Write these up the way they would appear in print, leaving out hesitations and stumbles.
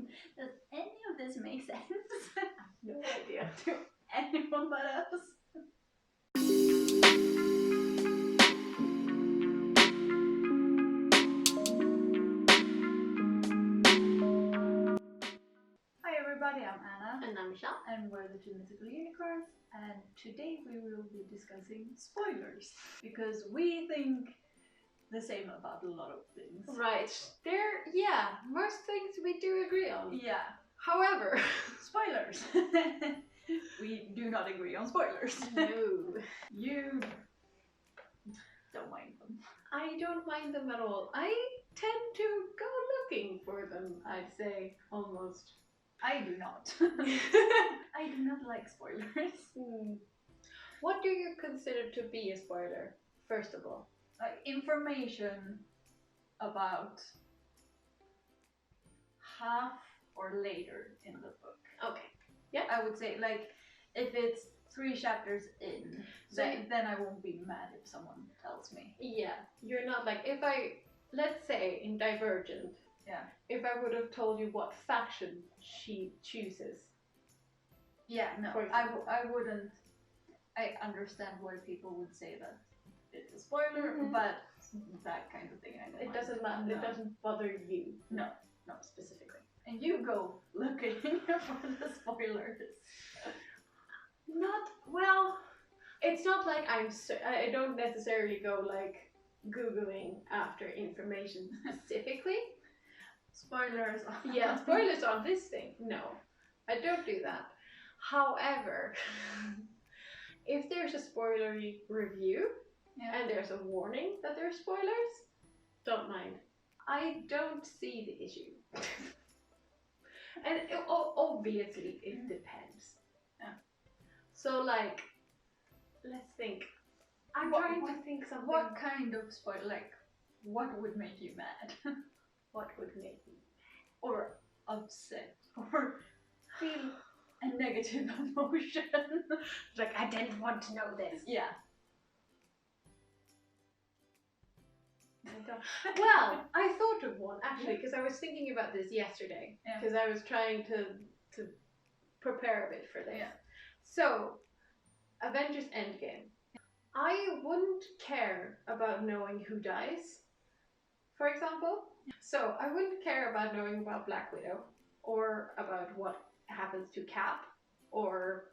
Does any of this make sense? No idea. To anyone but us? Hi everybody, I'm Anna. And I'm Michelle. And we're the two mythical unicorns. And today we will be discussing spoilers. Because we think the same about a lot of things. Right. Most things we do agree on. Yeah. However, spoilers! We do not agree on spoilers. No. You don't mind them. I don't mind them at all. I tend to go looking for them, I'd say, almost. I do not. I do not like spoilers. What do you consider to be a spoiler, first of all? Like information about half or later in the book. Okay. Yeah. I would say, like, if it's 3 chapters in, So then I won't be mad if someone tells me. Yeah, you're not like, let's say in Divergent, Yeah. if I would have told you what faction she chooses. Yeah, no, For example. I wouldn't. I understand why people would say that it's a spoiler, Mhm. but that kind of thing I don't It mind. doesn't matter. No. It doesn't bother you. No. Specifically. And you go looking for the spoilers. Not well. It's not like I don't necessarily go like Googling after information specifically. Spoilers. Yeah, spoilers on this thing. No, I don't do that. However, if there's a spoilery review and there's a warning that there's spoilers, don't mind. I don't see the issue. And obviously it depends. Yeah. So like, let's think. I'm trying to think something. What kind of spoiler? Like, what would make you mad? What would make me Or upset? Or feel a negative emotion? like, I didn't want to know this. Yeah. Well, I thought of one actually because I was thinking about this yesterday Yeah. because I was trying to prepare a bit for this. Yeah. So, Avengers Endgame. I wouldn't care about knowing who dies, for example. So I wouldn't care about knowing about Black Widow or about what happens to Cap or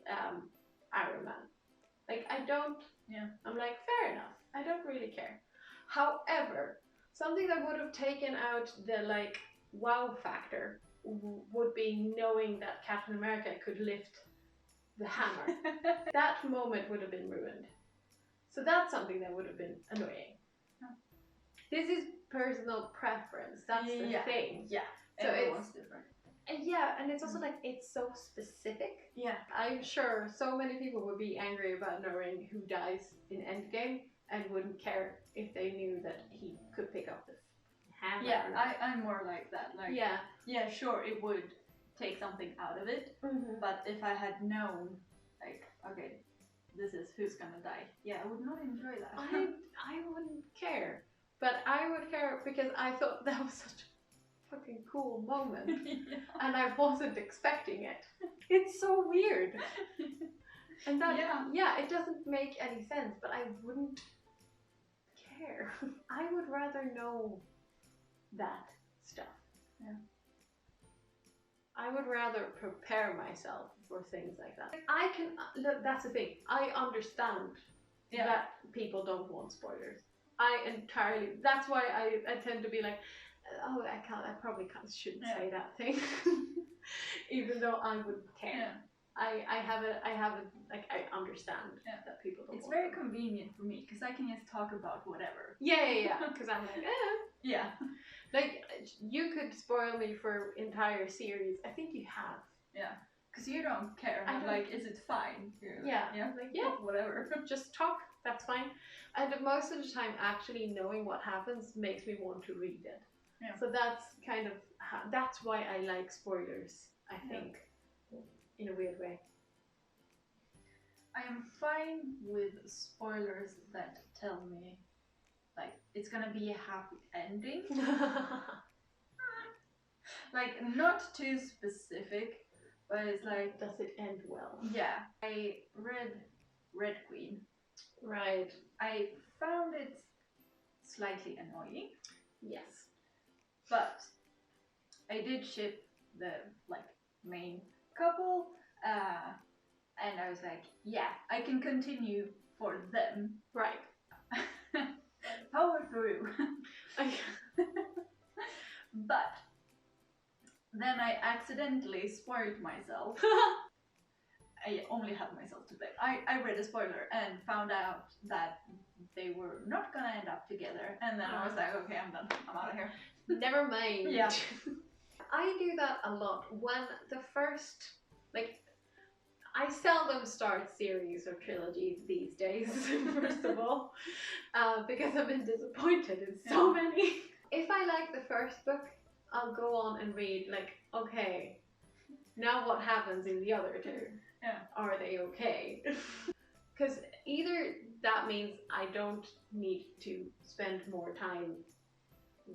Iron Man. Like, I don't. Yeah. I'm like, fair enough. I don't really care. However, something that would have taken out the like wow factor would be knowing that Captain America could lift the hammer. That moment would have been ruined. So that's something that would have been annoying. Yeah. This is personal preference. That's the thing. Yeah. So everyone's different. Yeah, and it's also like it's so specific. Yeah. I'm sure so many people would be angry about knowing who dies in Endgame and wouldn't care if they knew that he could pick up the hammer. Yeah, I'm more like that. Like, yeah, sure, it would take something out of it, but if I had known, like, okay, this is who's gonna die, yeah, I would not enjoy that. I wouldn't care, but I would care because I thought that was such a fucking cool moment, and I wasn't expecting it. It's so weird, and that it doesn't make any sense, but I wouldn't care. I would rather know that stuff. Yeah. I would rather prepare myself for things like that. I can look. That's the thing. I understand that people don't want spoilers. I entirely. That's why I tend to be like, oh, I probably shouldn't say that thing, even though I wouldn't care. Yeah. I have a like I understand that people don't. It's want very them. convenient for me because I can just talk about whatever. Yeah. Because I'm like, Yeah. Like, you could spoil me for entire series. I think you have. Yeah. Because you don't care. I don't. Like, is it fine? Yeah. Like, whatever. Just talk. That's fine. And most of the time, actually knowing what happens makes me want to read it. Yeah. So that's kind of that's why I like spoilers. I think, in a weird way. I am fine with spoilers that tell me, like, it's gonna be a happy ending. Like, not too specific, but it's like... Does it end well? Yeah. I read Red Queen. Right. I found it slightly annoying. Yes. But I did ship the, like, main couple, and I was like, yeah, I can continue for them. Right. Power through. But then I accidentally spoiled myself. I only have myself to blame. I read a spoiler and found out that they were not gonna end up together, and then I was like, okay, I'm done. I'm out of here. Never mind. Yeah. I do that a lot when the first, like, I seldom start series or trilogies these days, first of all, because I've been disappointed in so many. If I like the first book, I'll go on and read, like, okay, now what happens in the other two? Yeah. Are they okay? Because either that means I don't need to spend more time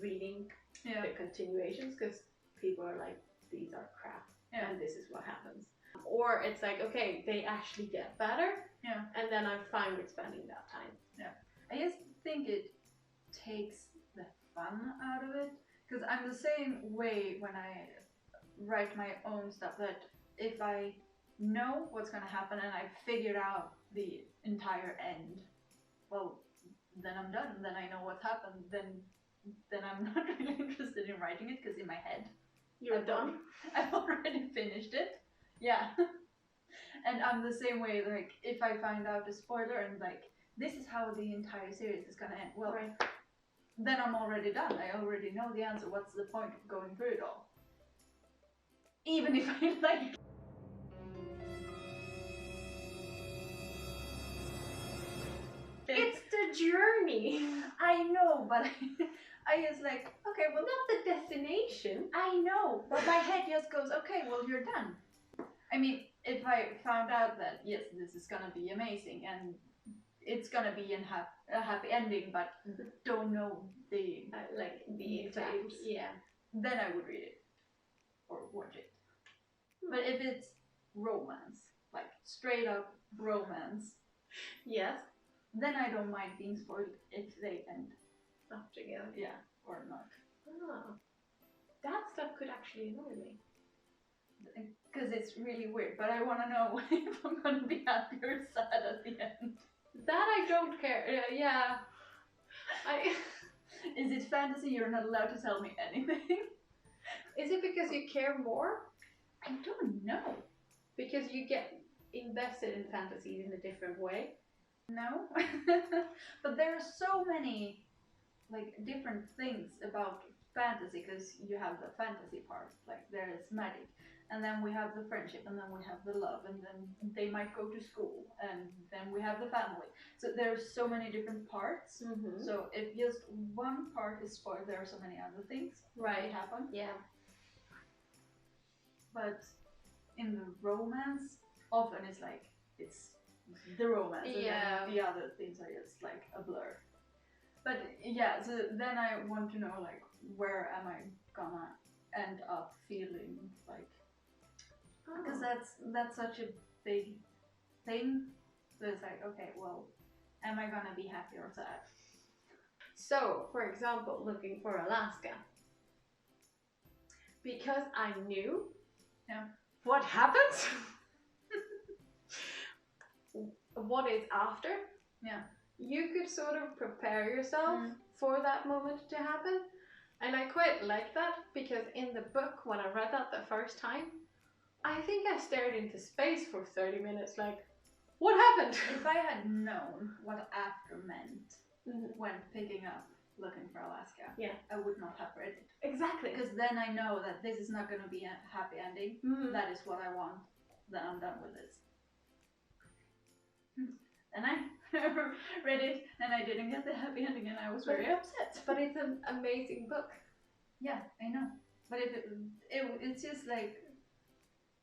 reading the continuations, because people are like, these are crap, and this is what happens. Or it's like, okay, they actually get better, and then I'm fine with spending that time. Yeah. I just think it takes the fun out of it, because I'm the same way when I write my own stuff, that if I know what's going to happen and I've figured out the entire end, well, then I'm done. Then I know what's happened. Then I'm not really interested in writing it, because in my head, you're done. I've already finished it. Yeah. And I'm the same way, like, if I find out a spoiler and like, this is how the entire series is gonna end, well, then I'm already done. I already know the answer. What's the point of going through it all? Even if I like... It's the journey. I know, but I just like, okay, well, not the destination. I know, but my head just goes, okay, well, you're done. I mean, if I found out that, yes, this is gonna be amazing and it's gonna be a happy ending, but don't know the like the exact, then I would read it or watch it. But if it's romance, like straight up romance, yes, then I don't mind being spoiled if they end up together. Yeah, or not. Oh. That stuff could actually annoy me. Because it's really weird, but I want to know if I'm going to be happy or sad at the end. That I don't care. Yeah. Is it fantasy? You're not allowed to tell me anything. Is it because you care more? I don't know. Because you get invested in fantasies in a different way? No. But there are so many like different things about fantasy, because you have the fantasy part, like there is magic, and then we have the friendship, and then we have the love, and then they might go to school, and then we have the family. So there's so many different parts. So if just one part is spoiled, there are so many other things that happen. Yeah. But in the romance, often it's like it's the romance, and then the other things are just like a blur. But yeah, so then I want to know, like, where am I gonna end up feeling like, because that's such a big thing. So it's like, okay, well, am I gonna be happy or sad? So, for example, looking for Alaska, because I knew what happens, what is after, you could sort of prepare yourself for that moment to happen. And I quite like that, because in the book, when I read that the first time, I think I stared into space for 30 minutes like, what happened? If I had known what after meant when picking up Looking for Alaska, I would not have read it. Exactly. Because then I know that this is not going to be a happy ending. That is what I want. Then I'm done with this. And I read it and I didn't get the happy ending, and I was very upset. But it's an amazing book. Yeah, I know. But it's just like,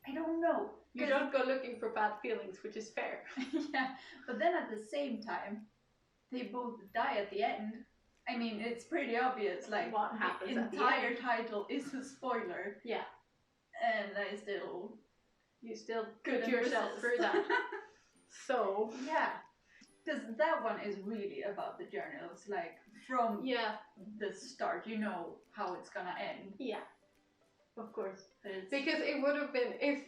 I don't know. You don't go looking for bad feelings, which is fair. Yeah, but then at the same time, they both die at the end. I mean, it's pretty obvious, like, what happens the at the entire end. title is a spoiler. Yeah. And you still put yourself resist. through that. So yeah, because that one is really about the journals, like from the start, you know how it's gonna end. Yeah, of course. Because it would have been, if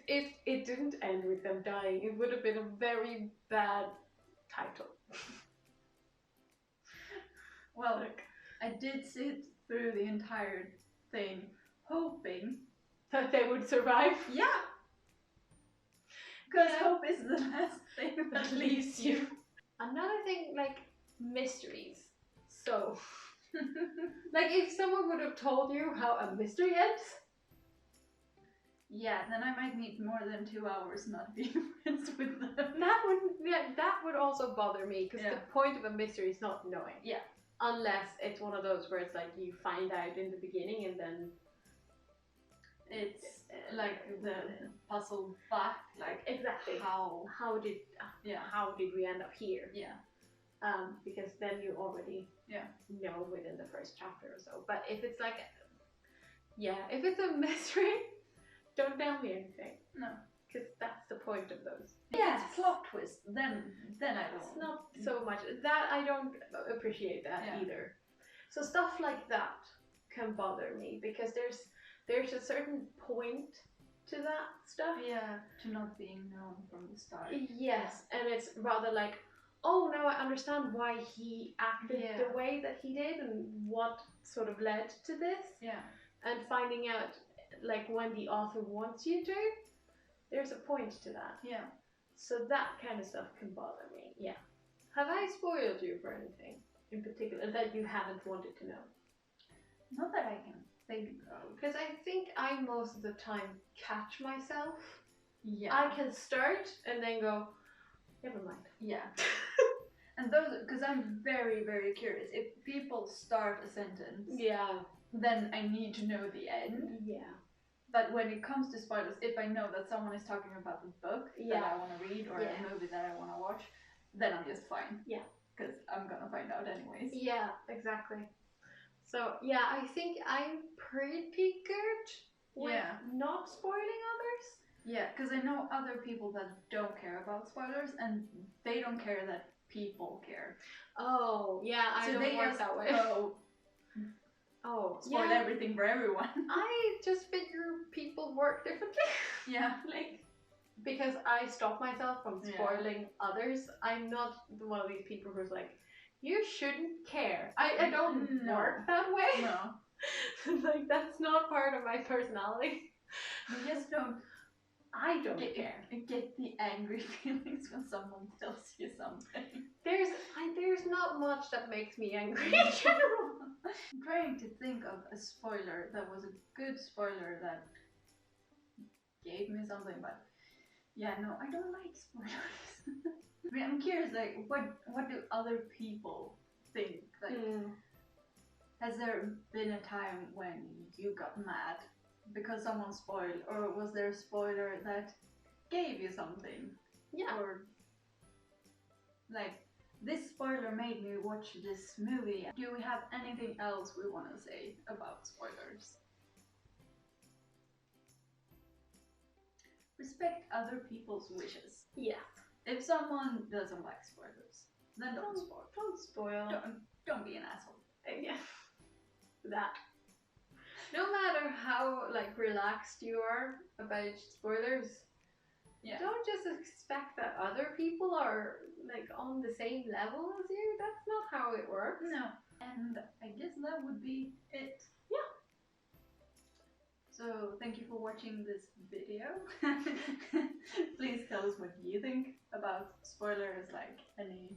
it didn't end with them dying, it would have been a very bad title. Well, I did sit through the entire thing hoping that they would survive. Yeah. Because hope is the last thing that leaves you. Another thing, like mysteries. So, like if someone would have told you how a mystery ends. Yeah, then I might need more than 2 hours not being friends with them. That would also bother me, because the point of a mystery is not knowing. Yeah. Unless it's one of those where it's like you find out in the beginning and then it's like the puzzle back, like exactly how did we end up here? Yeah. Because then you already know within the first chapter or so. But if it's like if it's a mystery, don't tell me anything. No. Because that's the point of those. Yeah, it's plot twist. Then I don't. It's not so much that I don't appreciate that either. So stuff like that can bother me, because there's a certain point to that stuff. Yeah, to not being known from the start. Yes, and it's rather like, oh, now I understand why he acted the way that he did and what sort of led to this. Yeah. And finding out, like, when the author wants you to, there's a point to that. Yeah. So that kind of stuff can bother me. Yeah. Have I spoiled you for anything in particular that you haven't wanted to know? Not that I can think of. Because I think I most of the time catch myself. Yeah. I can start and then go, never mind. Yeah. And those, because I'm very, very curious. If people start a sentence, then I need to know the end. Yeah. But when it comes to spoilers, if I know that someone is talking about the book that I want to read or a movie that I want to watch, then I'm just fine. Yeah. Because I'm gonna find out anyways. Yeah, exactly. So yeah, I think I'm pretty good with not spoiling others. Yeah, because I know other people that don't care about spoilers, and they don't care that people care. Oh, yeah, I don't work that way. Spoil everything for everyone. I just figure people work differently. Yeah. Like, because I stop myself from spoiling others. I'm not one of these people who's like, you shouldn't care. I don't work that way. No. Like, that's not part of my personality. You just don't. I don't care. Get the angry feelings when someone tells you something. There's not much that makes me angry in general. I'm trying to think of a spoiler that was a good spoiler that gave me something, but yeah, no, I don't like spoilers. I mean, I'm curious, like, what do other people think? Like, has there been a time when you got mad because someone spoiled, or was there a spoiler that gave you something? Yeah. Or like, this spoiler made me watch this movie. Do we have anything else we want to say about spoilers? Respect other people's wishes. Yeah. If someone doesn't like spoilers, then don't spoil. Don't spoil. Don't be an asshole. Yeah. That. No matter how like relaxed you are about spoilers, don't just expect that other people are like on the same level as you. That's not how it works. No. And I guess that would be it. Yeah. So thank you for watching this video. Please tell us what you think about spoilers, like any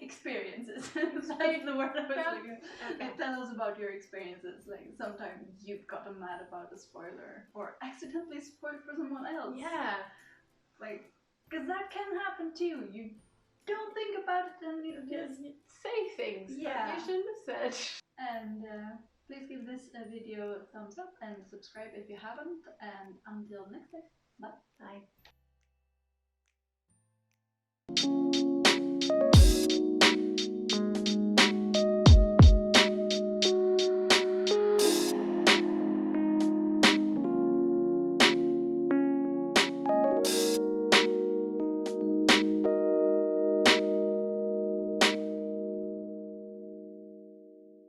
experiences. That's the word I was looking for. Okay. Tell us about your experiences. Like sometimes you've gotten mad about a spoiler or accidentally spoiled for someone else. Yeah. Like, because that can happen too. You don't think about it and you just say things that you shouldn't have said. And please give this video a thumbs up and subscribe if you haven't. And until next time, bye. Bye.